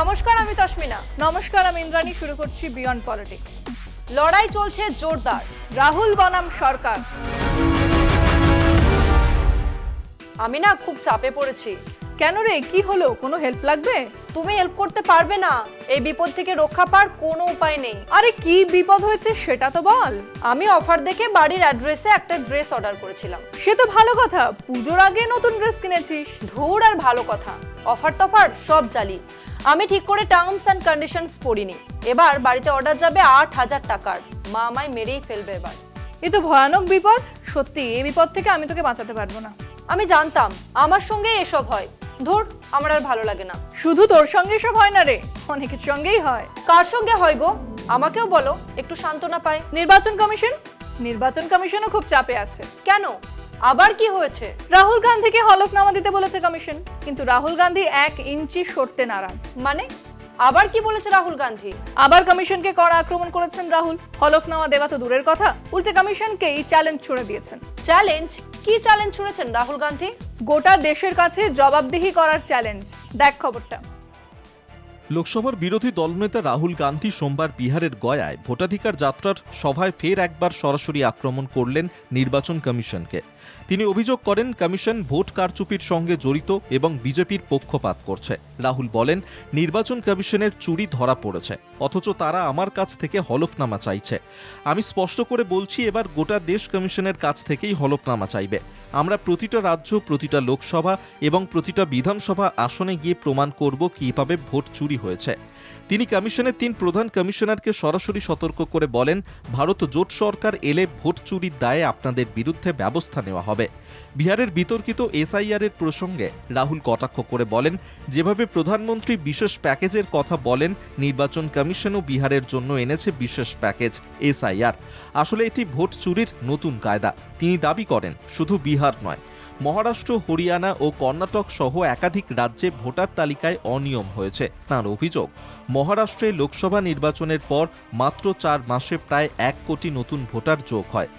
নমস্কার, আমি তস্মিনা। নমস্কার, আমি ইন্দ্রাণী। শুরু করছি বিয়ন্ড পলিটিক্স। লড়াই চলছে জোরদার, রাহুল বনাম সরকার। আমি না খুব চাপে পড়েছি। কেন রে, কি হলো? কোনো হেল্প লাগবে? তুমি হেল্প করতে পারবে না? এই বিপদ থেকে রক্ষা পাওয়ার কোনো উপায় নেই। আরে কি বিপদ হয়েছে সেটা তো বল। আমি অফার দেখে বাড়ির অ্যাড্রেসে একটা ড্রেস অর্ডার করেছিলাম। সে তো ভালো কথা, পুজোর আগে নতুন ড্রেস কিনেছিস। ধুর, আর ভালো কথা, অফার টফার সব জালি। আমি ঠিক করে টার্মস অ্যান্ড কন্ডিশনস পড়িনি। এবার বাড়িতে অর্ডার যাবে ৮,০০০ টাকার। মা আমায় মেরেই ফেলবে এবার। এ তো ভয়ানক বিপদ। সত্যি এই বিপদ থেকে আমি তোকে বাঁচাতে পারবো না। আমি জানতাম আমার সঙ্গে এসব হয়। ধুর, আমার আর ভালো লাগে না। শুধু তোর সঙ্গে এসব হয় না রে, অনেকের সঙ্গেই হয়। কার সঙ্গে হয় গো? আমাকেও বলো, একটু সান্ত্বনা পাই। নির্বাচন কমিশনও খুব চাপে আছে। কেন, আবার কি হয়েছে? রাহুল গান্ধীকে হলফনামা দিতে বলেছে কমিশন, কিন্তু রাহুল গান্ধী 1 ইঞ্চি সরতে নারাজ। মানে আবার কি বলেছে রাহুল গান্ধী? আবার কমিশনকে কড়া আক্রমণ করেছেন রাহুল। হলফনামা দেওয়া তো দূরের কথা, উল্টে কমিশনকেই চ্যালেঞ্জ ছুড়ে দিয়েছেন। চ্যালেঞ্জ? কি চ্যালেঞ্জ ছুড়েছেন রাহুল গান্ধী? গোটা দেশের কাছে জবাবদিহি করার চ্যালেঞ্জ। দেখ খবরটা। লোকসভার বিরোধী দলনেতা রাহুল গান্ধী সোমবার বিহারের গয়ায় ভোটাধিকার যাত্রার সভায় ফের একবার সরাসরি আক্রমণ করলেন নির্বাচন কমিশনকে। তিনি অভিযোগ করেন কমিশন ভোট কারচুপির সঙ্গে জড়িত এবং বিজেপির পক্ষপাত করছে। রাহুল বলেন, নির্বাচন কমিশনের চুরি ধরা পড়েছে, অথচ তারা আমার কাছ থেকে হলফনামা চাইছে। আমি স্পষ্ট করে বলছি, এবার গোটা দেশ কমিশনের কাছ থেকেই হলফনামা চাইবে। আমরা প্রতিটা রাজ্য, প্রতিটা লোকসভা এবং প্রতিটা বিধানসভা আসনে গিয়ে প্রমাণ করব কিভাবে ভোট চুরি হয়েছে। তিনি কমিশনের 3 প্রধান কমিশনারকে সরাসরি সতর্ক করে বলেন, ভারত জোট সরকার এলে ভোট চুরির দায়ে আপনাদের বিরুদ্ধে ব্যবস্থা নেওয়া হবে। বিহারের বিতর্কিত এসআইআর এর প্রসঙ্গে রাহুল কটাক্ষ করে বলেন, যেভাবে প্রধানমন্ত্রী বিশেষ প্যাকেজের কথা বলেন, নির্বাচন কমিশনও বিহারের জন্য এনেছে বিশেষ প্যাকেজ এসআইআর। আসলে এটি ভোট চুরির নতুন কায়দা। তিনি দাবি করেন, শুধু বিহার নয়, মহারাষ্ট্র, হরিয়ানা ও কর্ণাটক সহ একাধিক রাজ্যে ভোটার তালিকায় অনিয়ম হয়েছে। তাঁর অভিযোগ, মহারাষ্ট্রে লোকসভা নির্বাচনের পর মাত্র 4 মাসে প্রায় 1 কোটি নতুন ভোটার যোগ হয়।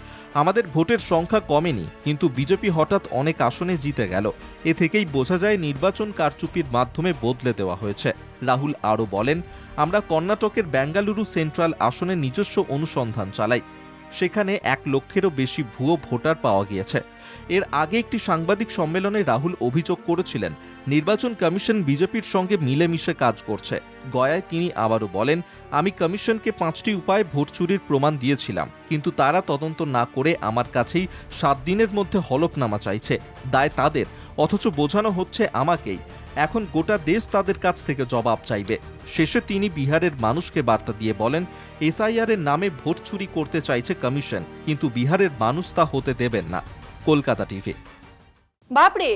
আমাদের ভোটের সংখ্যা কমেনি, কিন্তু বিজেপি হঠাৎ অনেক আসনে জিতে গেল। এ থেকেই বোঝা যায় নির্বাচন কারচুপির মাধ্যমে বদলে দেওয়া হয়েছে। রাহুল আরও বলেন, আমরা কর্ণাটকের বেঙ্গালুরু সেন্ট্রাল আসনে নিজস্ব অনুসন্ধান চালাই। সেখানে 1 লক্ষেরও বেশি ভুয়ো ভোটার পাওয়া গিয়েছে। এর আগে একটি সাংবাদিক সম্মেলনে রাহুল অভিযোগ করেছিলেন, নির্বাচন কমিশন বিজেপির সঙ্গে মিলেমিশে কাজ করছে। গয়ায় তিনি আবারও বলেন, আমি কমিশনকে 5টি উপায়ে ভোট চুরির প্রমাণ দিয়েছিলাম, কিন্তু তারা তদন্ত না করে আমার কাছেই 7 দিনের মধ্যে হলফনামা চাইছে। দায় তাদের, অথচ বোঝানো হচ্ছে আমাকেই। এখন গোটা দেশ তাদের কাছ থেকে জবাব চাইবে। শেষে তিনি বিহারের মানুষকে বার্তা দিয়ে বলেন, এসআইআর এর নামে ভোট চুরি করতে চাইছে কমিশন, কিন্তু বিহারের মানুষ তা হতে দেবেন না। কলকাতা টিভি। বাপরে,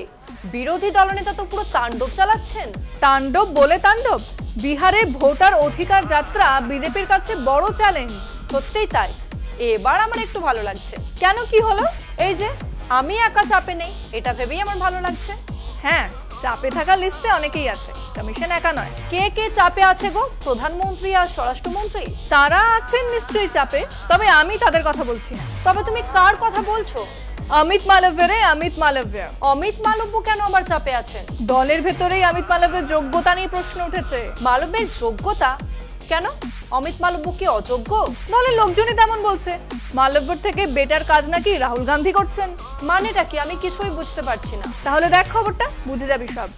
বিরোধী দলনেতা তো পুরো তাণ্ডব চালাচ্ছেন। তাণ্ডব বলে তাণ্ডব। বিহারে ভোটার অধিকার যাত্রা বিজেপির কাছে বড় চ্যালেঞ্জ। সত্যিই তাই। এবার আমার একটু ভালো লাগছে। কেন, কি হলো? এই যে আমি একা চাপে নেই, এটা ভেবেই আমার ভালো লাগছে। হ্যাঁ, চাপে থাকা লিস্টে অনেকেই আছে, কমিশন একা নয়। কে কে চাপে আছে গো? প্রধানমন্ত্রী আর স্বরাষ্ট্রমন্ত্রী। তারা আছেন নিশ্চয়ই চাপে, তবে আমি তাদের কথা বলছি না। তবে তুমি কার কথা বলছো? অমিত মালব্য রে, অমিত মালব্য। অমিত মালব্য কেন আবার চাপে আছেন? দলের ভেতরেই অমিত মালব্যের যোগ্যতা নিয়ে প্রশ্ন উঠেছে। মালব্যের যোগ্যতা? কেন, অমিত মালব্য কি অযোগ্য? দলের লোকজনই তেমন বলছে। মালব্যর থেকে বেটার কাজ নাকি রাহুল গান্ধী করছেন। মানেটা কি? আমি কিছুই বুঝতে পারছি না। তাহলে দেখ খবরটা, বুঝে যাবি সব।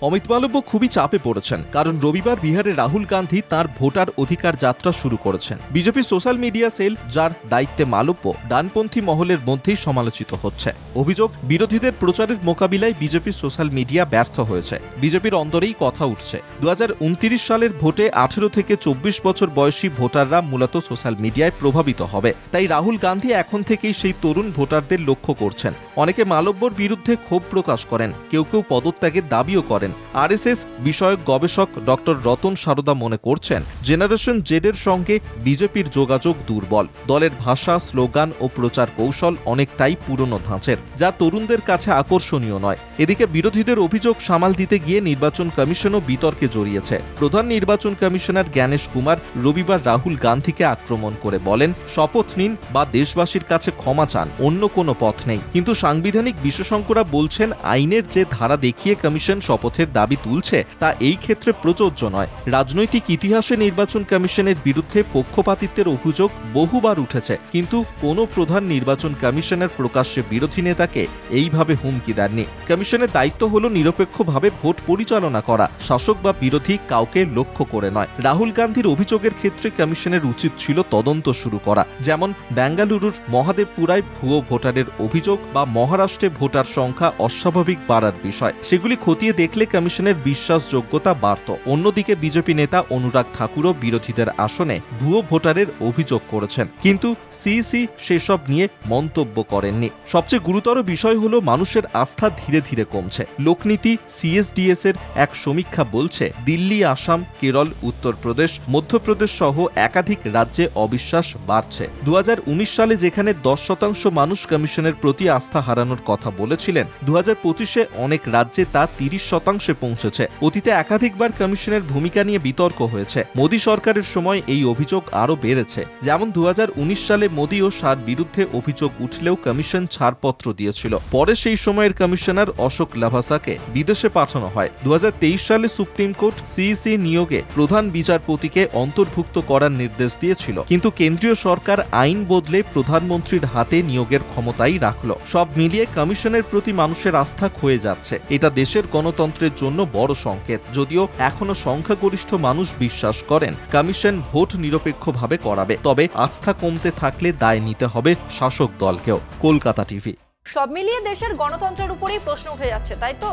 অমিত মালব্য খুবই চাপে পড়েছেন, কারণ রবিবার বিহারে রাহুল গান্ধী তার ভোটার অধিকার যাত্রা শুরু করেছেন। বিজেপি সোশ্যাল মিডিয়া সেল, যার দায়িত্বে মালব্য, ডানপন্থী মহলের মধ্যেই সমালোচিত হচ্ছে। অভিযোগ, বিরোধীদের প্রচারের মোকাবিলায় বিজেপি সোশ্যাল মিডিয়া ব্যর্থ হয়েছে। বিজেপির অন্দরেই কথা উঠছে, 2029 সালের ভোটে 18 থেকে 24 বছর বয়সী ভোটাররা মূলত সোশ্যাল মিডিয়ায় প্রভাবিত হবে। তাই রাহুল গান্ধী এখন থেকেই সেই তরুণ ভোটারদের লক্ষ্য করছেন। অনেকে মালব্যর বিরুদ্ধে ক্ষোভ প্রকাশ করেন, কেউ কেউ পদত্যাগের দাবিও করেন। আরএসএস বিষয়ক গবেষক ডক্টর রতন সারদা মনে করছেন, জেনারেশন জেডের সঙ্গে বিজেপির যোগাযোগ দুর্বল। দলের ভাষা, স্লোগান ও প্রচার কৌশল অনেকটাই পুরনো ধাঁচের, যা তরুণদের কাছে আকর্ষণীয় নয়। এদিকে বিরোধীদের অভিযোগ সামাল দিতে গিয়ে নির্বাচন কমিশনও বিতর্কে জড়িয়েছে। প্রধান নির্বাচন কমিশনার জ্ঞানেশ কুমার রবিবার রাহুল গান্ধীকে আক্রমণ করে বলেন, শপথ নিন বা দেশবাসীর কাছে ক্ষমা চান, অন্য কোনো পথ নেই। কিন্তু সাংবিধানিক বিশেষজ্ঞরা বলছেন, আইনের যে ধারা দেখিয়ে কমিশন শপথের পথের দাবি তুলছে তা এই ক্ষেত্রে প্রযোজ্য নয়। রাজনৈতিক ইতিহাসে নির্বাচন কমিশনের বিরুদ্ধে পক্ষপাতিত্বের অভিযোগ বহুবার উঠেছে, কিন্তু কোনো প্রধান নির্বাচন কমিশনার প্রকাশ্যে বিরোধী নেতাকে এইভাবে হুমকি দেননি। কমিশনের দায়িত্ব হলো নিরপেক্ষভাবে ভোট পরিচালনা করা, শাসক বা বিরোধী কাউকে লক্ষ্য করে নয়। রাহুল গান্ধীর অভিযোগের ক্ষেত্রে কমিশনের উচিত ছিল তদন্ত শুরু করা, যেমন বেঙ্গালুরুর মহাদেবপুরায় ভুয়ো ভোটারের অভিযোগ বা মহারাষ্ট্রে ভোটার সংখ্যা অস্বাভাবিক বাড়ার বিষয়। সেগুলি খতিয়ে দেখলে কমিশনের বিশ্বাসযোগ্যতা বাড়ত। অন্যদিকে বিজেপি নেতা অনুরাগ ঠাকুরও বিরোধীদের আসনে ভুয়ো ভোটারের অভিযোগ করেছেন, কিন্তু সিইসি সেসব নিয়ে মন্তব্য করেননি। সবচেয়ে গুরুতর বিষয় হলো মানুষের আস্থা ধীরে ধীরে কমছে। লোকনীতি সিএসডিএস এর এক সমীক্ষা বলছে দিল্লি, আসাম, কেরল, উত্তরপ্রদেশ, মধ্যপ্রদেশ সহ একাধিক রাজ্যে অবিশ্বাস বাড়ছে। 2019 সালে যেখানে 10% মানুষ কমিশনের প্রতি আস্থা হারানোর কথা বলেছিলেন, 2025-এ অনেক রাজ্যে তা 30% পৌঁছেছে। অতীতে একাধিকবার কমিশনের ভূমিকা নিয়ে বিতর্ক হয়েছে। মোদী সরকারের সময় এই অভিযোগ আরও বেড়েছে। যেমন 2019 সালে মোদী ও শাহর বিরুদ্ধে অভিযোগ উঠলেও কমিশন ছাড়পত্র দিয়েছিল। পরে সেই সময়ের কমিশনার অশোক লাভাসাকে বিদেশে পাঠানো হয়। 2023 সালে সুপ্রিম কোর্ট সিইসি নিয়োগে প্রধান বিচারপতিকে অন্তর্ভুক্ত করার নির্দেশ দিয়েছিল, কিন্তু কেন্দ্রীয় সরকার আইন বদলে প্রধানমন্ত্রীর হাতে নিয়োগের ক্ষমতাই রাখল। সব মিলিয়ে কমিশনের প্রতি মানুষের আস্থা ক্ষয়ে যাচ্ছে। এটা দেশের গণতন্ত্রের জন্য বড় সংকেত। যদিও এখনো সংখ্যাগরিষ্ঠ মানুষ বিশ্বাস করেন কমিশন ভোট নিরপেক্ষভাবে করাবে, তবে আস্থা কমতে থাকলে দায় নিতে হবে শাসক দলকেও। কলকাতা টিভি। সব মিলিয়ে দেশের গণতন্ত্রের উপরেই প্রশ্ন উঠে যাচ্ছে, তাই তো?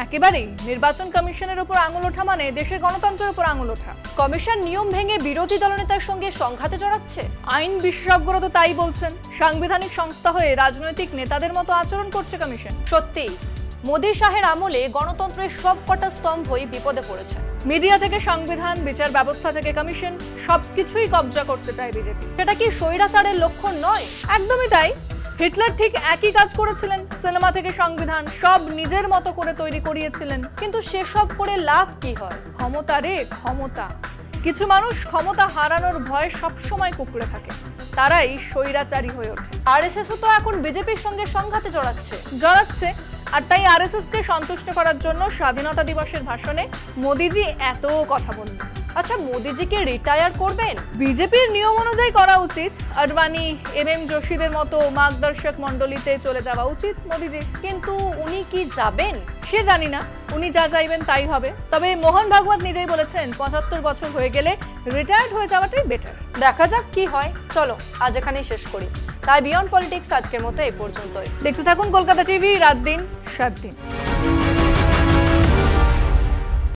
একেবারেই। নির্বাচন কমিশনের উপর আঙুল ওঠা মানে দেশের গণতন্ত্রের উপর আঙুল ওঠা। কমিশন নিয়ম ভেঙে বিরোধী দলনেতার সঙ্গে সংঘাতে জড়াচ্ছে। আইন বিশেষজ্ঞরা তো তাই বলছেন। সাংবিধানিক সংস্থা হয়ে রাজনৈতিক নেতাদের মতো আচরণ করছে কমিশন। সত্যি, মোদী শাহের আমলে গণতন্ত্রের সব কটা স্তম্ভই বিপদে পড়েছে। মিডিয়া থেকে সংবিধান, বিচার ব্যবস্থা থেকে কমিশন, সবকিছুই কবজা করতে চায় বিজেপি। সেটা কি স্বৈরাচারের লক্ষণ নয়? একদমই তাই। হিটলার ঠিক একই কাজ করেছিলেন। সিনেমা থেকে সংবিধান সব নিজের মতো করে তৈরি করিয়েছিলেন। কিন্তু সেসব করে লাভ কি হয়? ক্ষমতা রে, ক্ষমতা। কিছু মানুষ ক্ষমতা হারানোর ভয়ে সবসময় কুঁকড়ে থাকে, তারাই স্বৈরাচারী হয়ে ওঠে। আরএসএসও তো এখন বিজেপির সঙ্গে সংঘাতে জড়াচ্ছে। আর তাই আরএসএস কে সন্তুষ্ট করার জন্য স্বাধীনতা দিবসের ভাষণে মোদিজি এত কথা বললেন। আচ্ছা, মোদিজিকে রিটায়ার করবেন? বিজেপির নিয়ম অনুযায়ী করা উচিত। আডবাণী, এমএম যোশীদের মতো মার্গদর্শক মণ্ডলীতে চলে যাওয়া উচিত মোদিজি। কিন্তু উনি কি যাবেন? সে জানি না, উনি যা চাইবেন তাই হবে। তবে মোহন ভাগবত নিজেই বলেছেন 75 বছর হয়ে গেলে রিটায়ার্ড হয়ে যাওয়াটাই বেটার। দেখা যাক কি হয়। চলো আজ এখানেই শেষ করি। তাই বিয়ন্ড পলিটিক্স আজকের মতো এই পর্যন্তই। দেখতে থাকুন কলকাতা টিভি, রাত দিন 7 দিন।